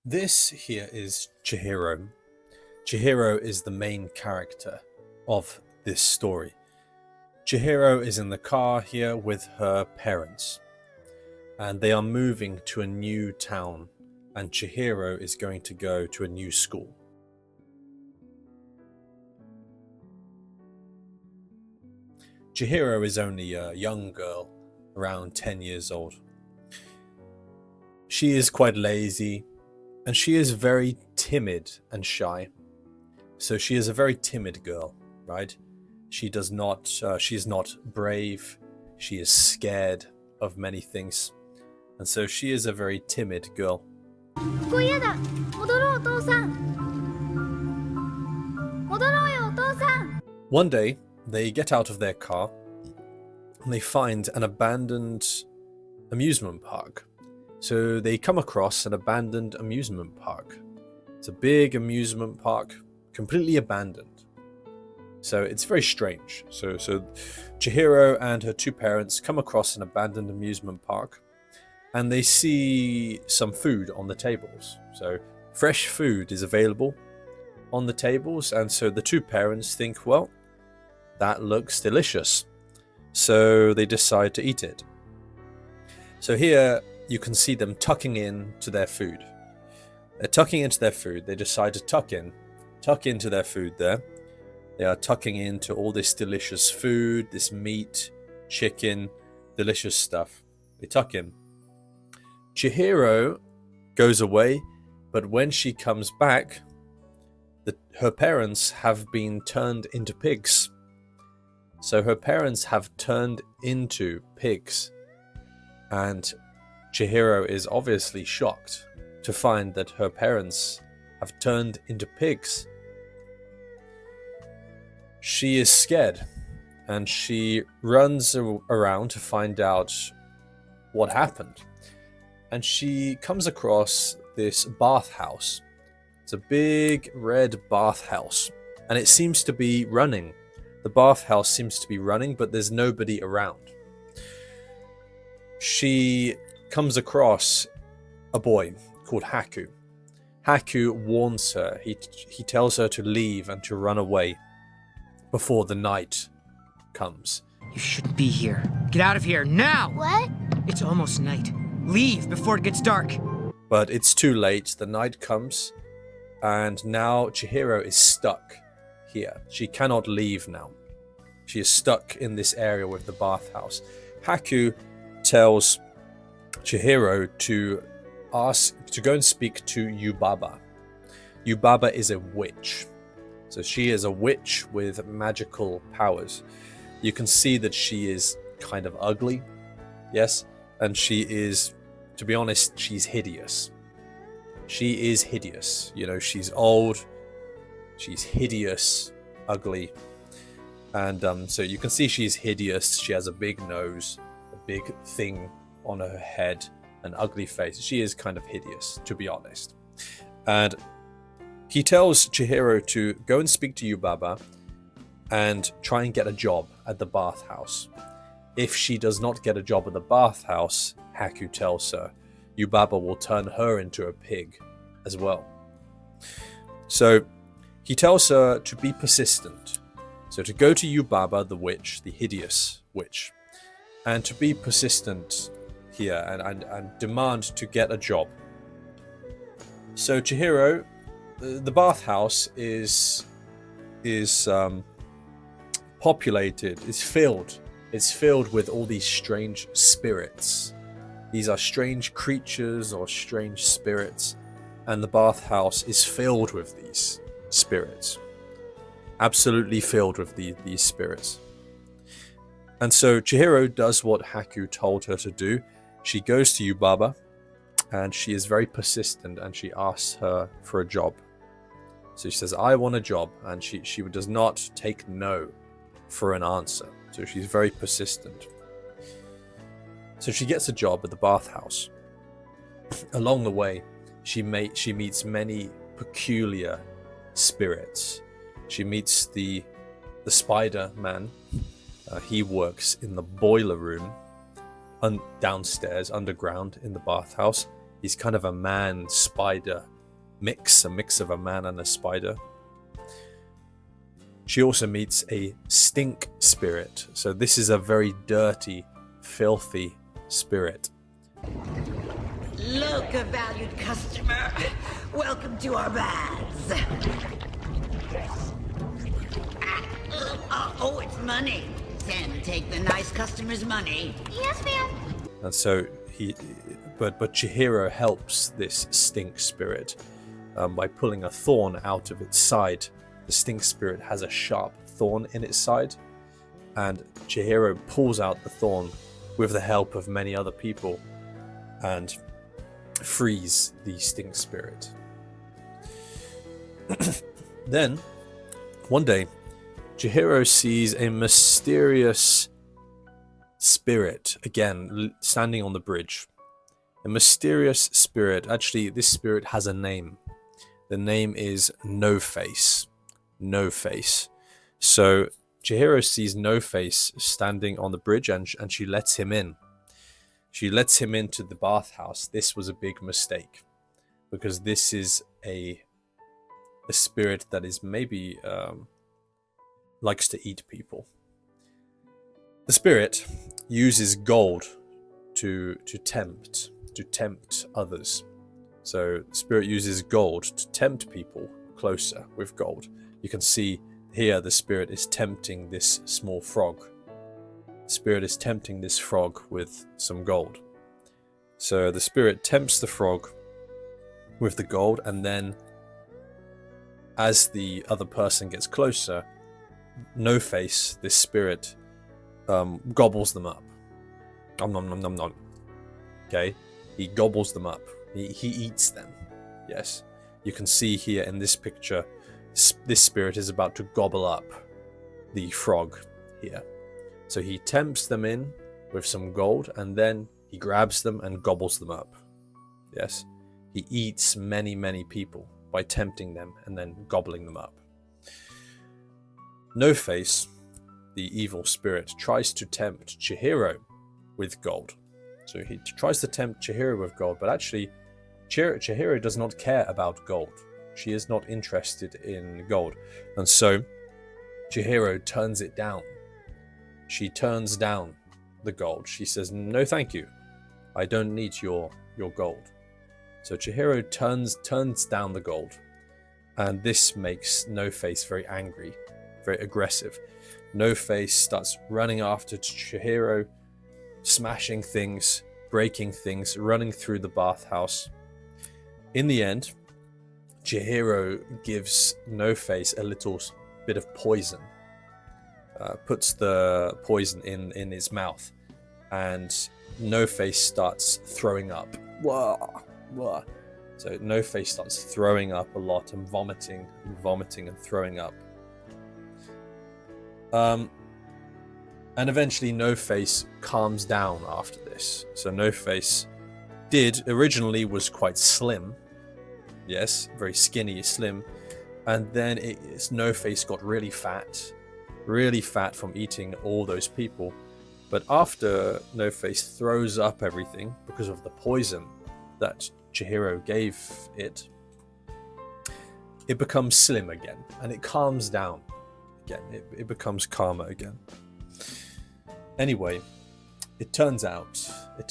This here is Chihiro. Chihiro is the main character of this story. Chihiro is in the car here with her parents, and they are moving to a new town, and Chihiro is going to go to a new school. Chihiro is only a young girl, around 10 years old. She is quite lazy, and she is very timid and shy. So she is a very timid girl, right? She is not brave. She is scared of many things. And so she is a very timid girl. One day, they get out of their car and they find an abandoned amusement park. So they come across an abandoned amusement park. It's a big amusement park, completely abandoned. So it's very strange. So Chihiro and her two parents come across an abandoned amusement park, and they see some food on the tables. So fresh food is available on the tables, and so the two parents think, well, that looks delicious. So they decide to eat it. So here you can see them tucking into their food. They're tucking into their food. They decide to tuck into their food there. They are tucking into all this delicious food, this meat, chicken, delicious stuff. They tuck in. Chihiro goes away, but when she comes back, her parents have been turned into pigs. So her parents have turned into pigs. And Chihiro is obviously shocked to find that her parents have turned into pigs. She is scared, and she runs around to find out what happened. And she comes across this bathhouse. It's a big red bathhouse, and it seems to be running. The bathhouse seems to be running, but there's nobody around. She comes across a boy called Haku. Haku warns her. He tells her to leave and to run away before the night comes. You shouldn't be here. Get out of here now! What? It's almost night. Leave before it gets dark. But it's too late. The night comes, and now Chihiro is stuck here. She cannot leave now. She is stuck in this area with the bathhouse. Haku tells Chihiro to go and speak to Yubaba. Yubaba is a witch. So she is a witch with magical powers. You can see that she is kind of ugly. Yes, and she is, to be honest, she's hideous. She is hideous. You know, she's old, she's hideous, ugly. And so you can see she's hideous. She has a big nose, a big thing on her head, an ugly face. She is kind of hideous, to be honest. And he tells Chihiro to go and speak to Yubaba and try and get a job at the bathhouse. If she does not get a job at the bathhouse, Haku tells her, Yubaba will turn her into a pig as well. So he tells her to be persistent. So to go to Yubaba, the witch, the hideous witch, and to be persistent here and demand to get a job. So Chihiro, the bathhouse is populated, is filled. It's filled with all these strange spirits. These are strange creatures or strange spirits, and the bathhouse is filled with these spirits. Absolutely filled with these spirits. And so Chihiro does what Haku told her to do. She goes to Yubaba, and she is very persistent, and she asks her for a job. So she says, I want a job, and she does not take no for an answer. So she's very persistent. So she gets a job at the bathhouse. Along the way, she meets many peculiar spirits. She meets the Spider Man. He works in the boiler room downstairs, underground in the bathhouse. He's kind of a man spider a mix of a man and a spider. She also meets a stink spirit. So this is a very dirty, filthy spirit. Look, a valued customer. Welcome to our baths. Oh, it's money. Sam, take the nice customer's money. Yes, ma'am. And so but Chihiro helps this stink spirit by pulling a thorn out of its side. The stink spirit has a sharp thorn in its side, and Chihiro pulls out the thorn with the help of many other people and frees the stink spirit. Then, one day, Chihiro sees a mysterious spirit, again, standing on the bridge. A mysterious spirit. Actually, this spirit has a name. The name is No Face. No Face. So Chihiro sees No Face standing on the bridge, and she lets him in. She lets him into the bathhouse. This was a big mistake, because this is a spirit that is maybe likes to eat people. The spirit uses gold to tempt others. So the spirit uses gold to tempt people closer with gold. You can see here the spirit is tempting this small frog. The spirit is tempting this frog with some gold. So the spirit tempts the frog with the gold, and then as the other person gets closer, No Face, this spirit, gobbles them up. Nom nom nom nom nom. Okay, he gobbles them up. He eats them. Yes, you can see here in this picture, this spirit is about to gobble up the frog here. So he tempts them in with some gold, and then he grabs them and gobbles them up. Yes, he eats many people by tempting them and then gobbling them up. No Face, the evil spirit, tries to tempt Chihiro with gold. So he tries to tempt Chihiro with gold, but actually Chihiro does not care about gold. She is not interested in gold. And so Chihiro turns it down. She turns down the gold. She says, "No, thank you. I don't need your gold." So Chihiro turns down the gold. And this makes No Face very angry, very aggressive. No Face starts running after Chihiro, smashing things, breaking things, running through the bathhouse. In the end, Chihiro gives No Face a little bit of poison, puts the poison in his mouth, and No Face starts throwing up. Wah, wah. So No Face starts throwing up a lot and vomiting and throwing up. And eventually No Face calms down after this. So No Face originally was quite slim. Yes, very skinny, slim. And then No Face got really fat from eating all those people. But after No Face throws up everything because of the poison that Chihiro gave it, it becomes slim again, and it calms down again. It becomes calmer again. Anyway, it turns out that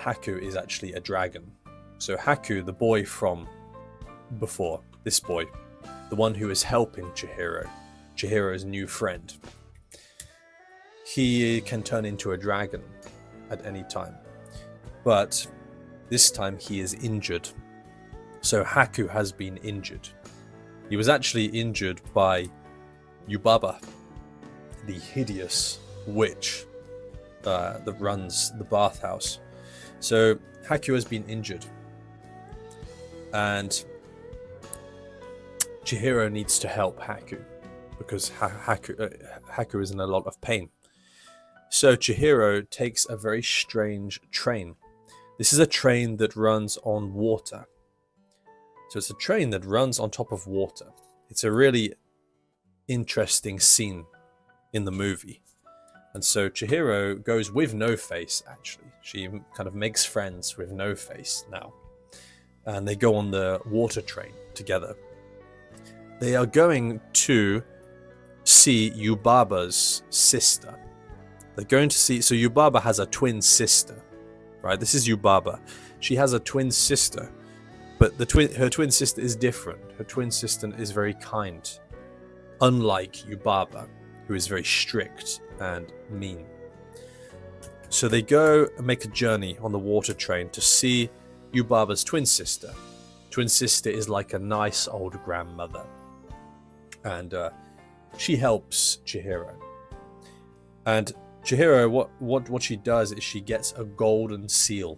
Haku is actually a dragon. So Haku, the boy from before, this boy, the one who is helping Chihiro's new friend, he can turn into a dragon at any time. But this time he is injured. So Haku has been injured. He was actually injured by Yubaba, the hideous witch that runs the bathhouse. So Haku has been injured, and Chihiro needs to help Haku because Haku is in a lot of pain. So Chihiro takes a very strange train. This is a train that runs on water. So it's a train that runs on top of water. It's a really interesting scene in the movie. And so Chihiro goes with No Face, actually. She kind of makes friends with No Face now. And they go on the water train together. They are going to see Yubaba's sister. They're going to see... So Yubaba has a twin sister, right? This is Yubaba. She has a twin sister. But her twin sister is different. Her twin sister is very kind. Unlike Yubaba, who is very strict and mean. So they go and make a journey on the water train to see Yubaba's twin sister. Twin sister is like a nice old grandmother. And she helps Chihiro. And Chihiro, what she does is she gets a golden seal.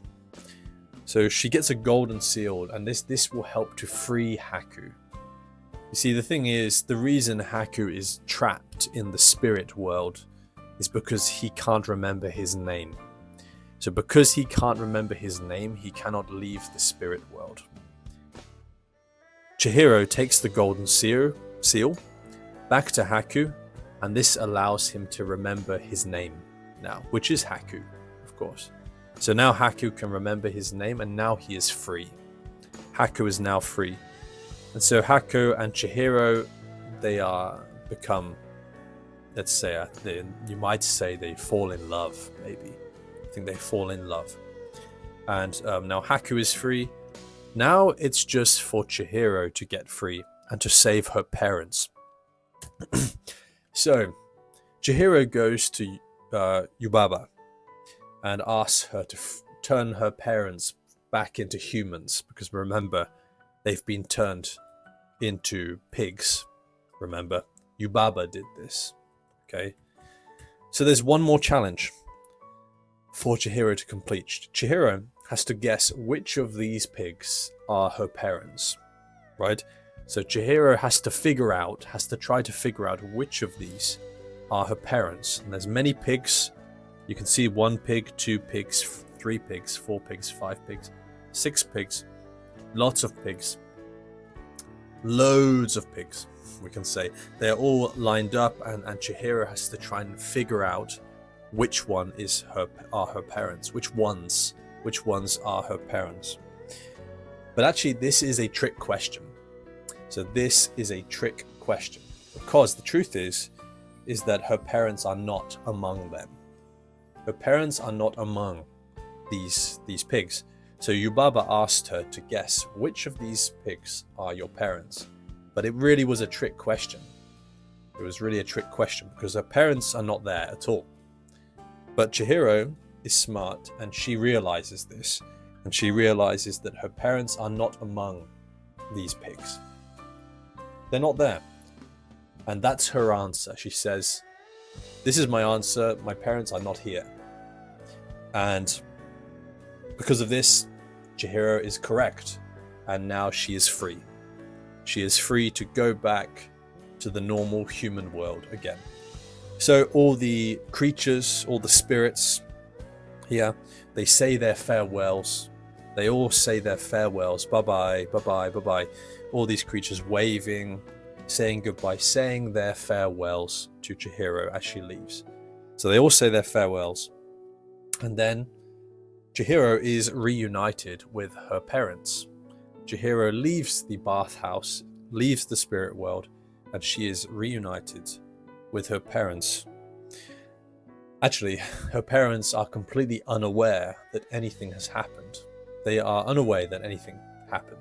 So she gets a golden seal, and this will help to free Haku. You see, the thing is, the reason Haku is trapped in the spirit world is because he can't remember his name. So because he can't remember his name, he cannot leave the spirit world. Chihiro takes the golden seal back to Haku, and this allows him to remember his name now, which is Haku, of course. So now Haku can remember his name, and now he is free. Haku is now free. And so Haku and Chihiro, they are become, let's say, you might say they fall in love, maybe. I think they fall in love. And now Haku is free. Now it's just for Chihiro to get free and to save her parents. So Chihiro goes to Yubaba and asks her to turn her parents back into humans, because remember, they've been turned into pigs. Remember, Yubaba did this. Okay, so there's one more challenge for Chihiro to complete. Chihiro has to guess which of these pigs are her parents, right? So Chihiro has to try to figure out which of these are her parents. And there's many pigs. You can see 1 pig, 2 pigs, 3 pigs, 4 pigs, 5 pigs, 6 pigs, lots of pigs, loads of pigs, we can say. They're all lined up, and Chihiro has to try and figure out which one are her parents, which ones are her parents. But actually, this is a trick question. So this is a trick question, because the truth is that her parents are not among them. Her parents are not among these pigs. So Yubaba asked her to guess which of these pigs are your parents. But it really was a trick question. It was really a trick question because her parents are not there at all. But Chihiro is smart, and she realizes this. And she realizes that her parents are not among these pigs. They're not there. And that's her answer. She says, "This is my answer. My parents are not here." And because of this, Chihiro is correct. And now she is free. She is free to go back to the normal human world again. So all the creatures, all the spirits here, they say their farewells. They all say their farewells. Bye-bye, bye-bye, bye-bye. All these creatures waving, saying goodbye, saying their farewells to Chihiro as she leaves. So they all say their farewells. And then Chihiro is reunited with her parents. Chihiro leaves the bathhouse, leaves the spirit world, and she is reunited with her parents. Actually, her parents are completely unaware that anything has happened. They are unaware that anything happened.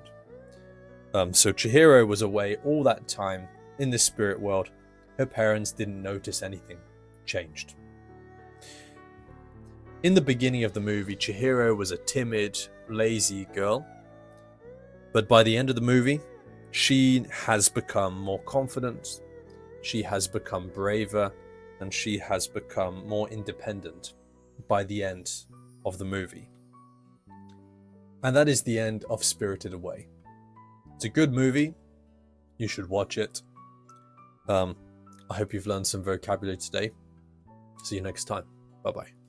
So Chihiro was away all that time in the spirit world. Her parents didn't notice anything changed. In the beginning of the movie, Chihiro was a timid, lazy girl. But by the end of the movie, she has become more confident, she has become braver, and she has become more independent by the end of the movie. And that is the end of Spirited Away. It's a good movie. You should watch it. I hope you've learned some vocabulary today. See you next time. Bye-bye.